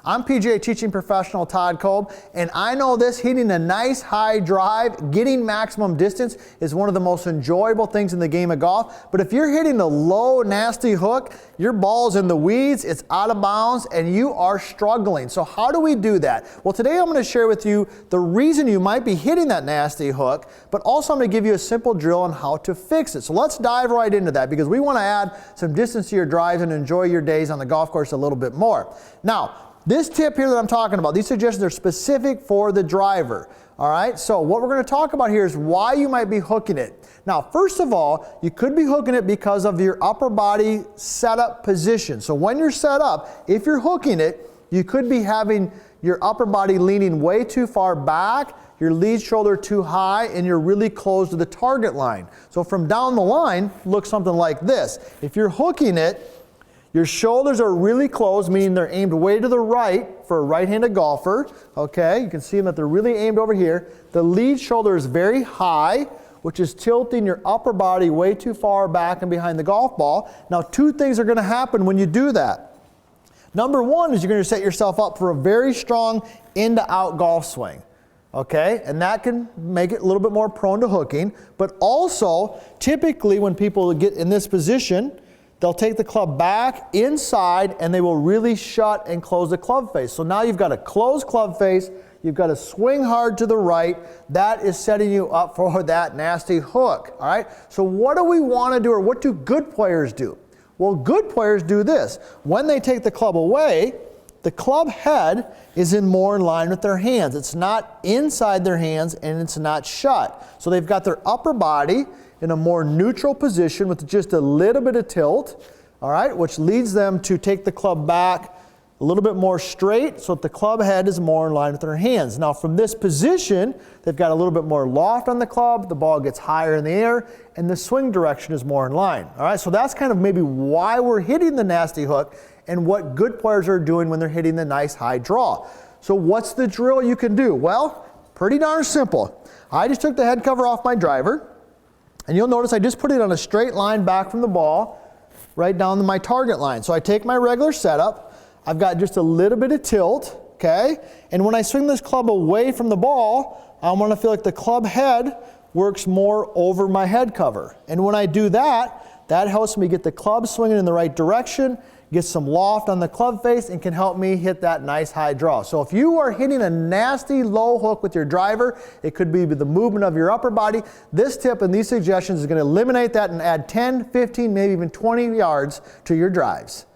I'm PGA teaching professional Todd Kolb, and I know this, hitting a nice high drive, getting maximum distance is one of the most enjoyable things in the game of golf. But if you're hitting a low, nasty hook, your ball's in the weeds, it's out of bounds, and you are struggling. So how do we do that? Well, today I'm going to share with you the reason you might be hitting that nasty hook, but also I'm going to give you a simple drill on how to fix it. So let's dive right into that, because we want to add some distance to your drives and enjoy your days on the golf course a little bit more. Now, this tip here that I'm talking about, these suggestions are specific for the driver. All right, so what we're going to talk about here is why you might be hooking it. Now, first of all, you could be hooking it because of your upper body setup position. So when you're set up, if you're hooking it, you could be having your upper body leaning way too far back, your lead shoulder too high, and you're really close to the target line. So from down the line, look something like this. If you're hooking it, your shoulders are really closed, meaning they're aimed way to the right for a right-handed golfer. Okay, you can see them that they're really aimed over here. The lead shoulder is very high, which is tilting your upper body way too far back and behind the golf ball. Now, two things are going to happen when you do that. Number one is you're going to set yourself up for a very strong in-to-out golf swing. Okay, and that can make it a little bit more prone to hooking. But also, typically when people get in this position, they'll take the club back inside and they will really shut and close the club face. So now you've got a closed club face, you've got to swing hard to the right. That is setting you up for that nasty hook. All right, so what do we want to do, or what do good players do? Well, good players do this. When they take the club away, the club head is more in line with their hands. It's not inside their hands and it's not shut. So they've got their upper body in a more neutral position with just a little bit of tilt, all right, which leads them to take the club back a little bit more straight so that the club head is more in line with their hands. Now from this position, they've got a little bit more loft on the club, the ball gets higher in the air, and the swing direction is more in line. All right, so that's kind of maybe why we're hitting the nasty hook and what good players are doing when they're hitting the nice high draw. So what's the drill you can do? Well, pretty darn simple. I just took the head cover off my driver, and you'll notice I just put it on a straight line back from the ball, right down to my target line. So I take my regular setup, I've got just a little bit of tilt, okay? And when I swing this club away from the ball, I want to feel like the club head works more over my head cover. And when I do that, that helps me get the club swinging in the right direction, get some loft on the club face, and can help me hit that nice high draw. So if you are hitting a nasty low hook with your driver, it could be the movement of your upper body. This tip and these suggestions is going to eliminate that and add 10, 15, maybe even 20 yards to your drives.